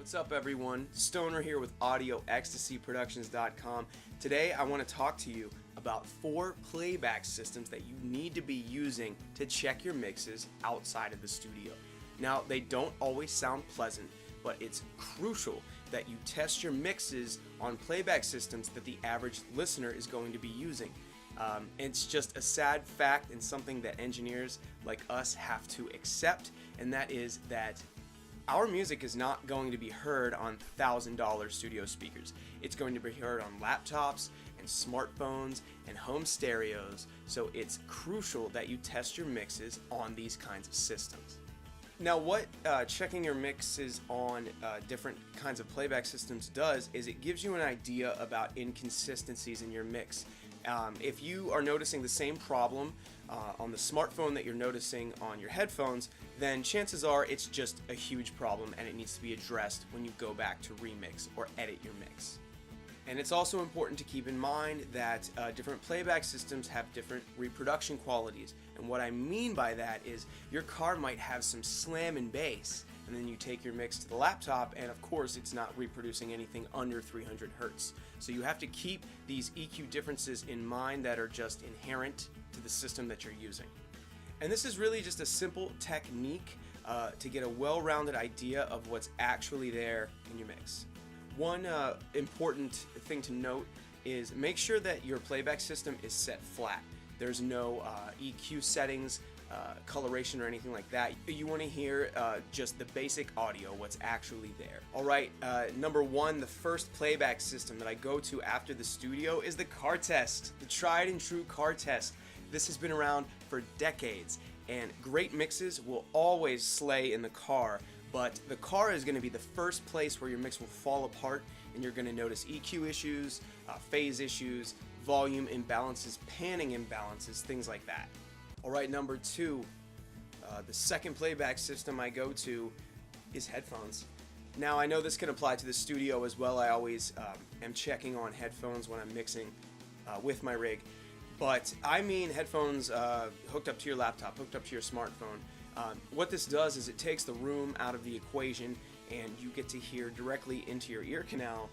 What's up everyone? Stoner here with Ecstasy Today I want to talk to you about 4 playback systems that you need to be using to check your mixes outside of the studio. Now, they don't always sound pleasant, but it's crucial that you test your mixes on playback systems that the average listener is going to be using. It's just a sad fact and something that engineers like us have to accept, and that is that our music is not going to be heard on $1,000 studio speakers. It's going to be heard on laptops and smartphones and home stereos, so it's crucial that you test your mixes on these kinds of systems. Now, what checking your mixes on different kinds of playback systems does is it gives you an idea about inconsistencies in your mix. If you are noticing the same problem on the smartphone that you're noticing on your headphones, then chances are it's just a huge problem and it needs to be addressed when you go back to remix or edit your mix. And it's also important to keep in mind that different playback systems have different reproduction qualities. And what I mean by that is your car might have some slam and bass, and then you take your mix to the laptop and of course it's not reproducing anything under 300 Hertz. So you have to keep these EQ differences in mind that are just inherent to the system that you're using. And this is really just a simple technique to get a well-rounded idea of what's actually there in your mix. One important thing to note is make sure that your playback system is set flat. There's no EQ settings, coloration or anything like that. You want to hear just the basic audio, what's actually there. Alright, number 1, the first playback system that I go to after the studio is the car test, the tried and true car test. This has been around for decades, and great mixes will always slay in the car. But the car is going to be the first place where your mix will fall apart, and you're going to notice EQ issues, phase issues, volume imbalances, panning imbalances, things like that. Alright, number 2, the second playback system I go to is headphones. Now, I know this can apply to the studio as well. I always am checking on headphones when I'm mixing with my rig. But I mean headphones hooked up to your laptop, hooked up to your smartphone. What this does is it takes the room out of the equation and you get to hear directly into your ear canal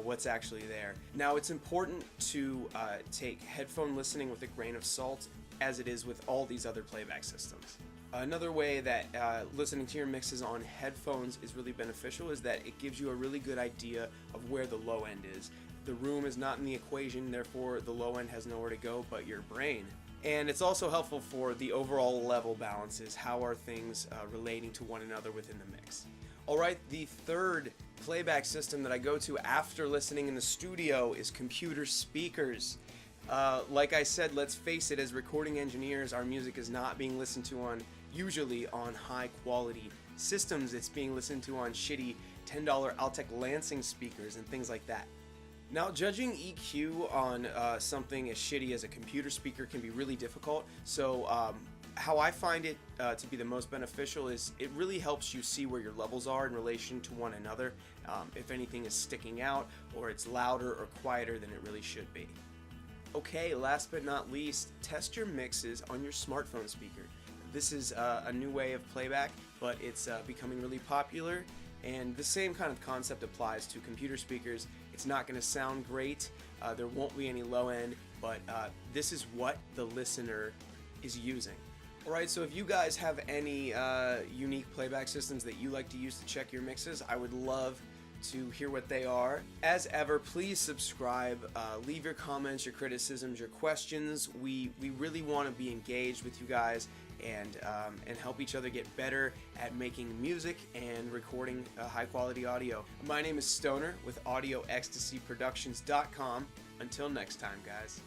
what's actually there. Now, it's important to take headphone listening with a grain of salt, as it is with all these other playback systems. Another way that listening to your mixes on headphones is really beneficial is that it gives you a really good idea of where the low end is. The room is not in the equation, therefore the low end has nowhere to go but your brain. And it's also helpful for the overall level balances. How are things relating to one another within the mix? Alright, the third playback system that I go to after listening in the studio is computer speakers. Like I said, let's face it, as recording engineers, our music is not being listened to usually on high quality systems. It's being listened to on shitty $10 Altec Lansing speakers and things like that. Now, judging EQ on something as shitty as a computer speaker can be really difficult, so how I find it to be the most beneficial is it really helps you see where your levels are in relation to one another, if anything is sticking out or it's louder or quieter than it really should be. Okay, last but not least, test your mixes on your smartphone speaker. This is a new way of playback, but it's becoming really popular. And the same kind of concept applies to computer speakers. It's not going to sound great, there won't be any low end, but this is what the listener is using. Alright, so if you guys have any unique playback systems that you like to use to check your mixes, I would love to hear what they are. As ever, please subscribe, leave your comments, your criticisms, your questions. We really want to be engaged with you guys and help each other get better at making music and recording high quality audio. My name is Stoner with Ecstasy Until next time, guys.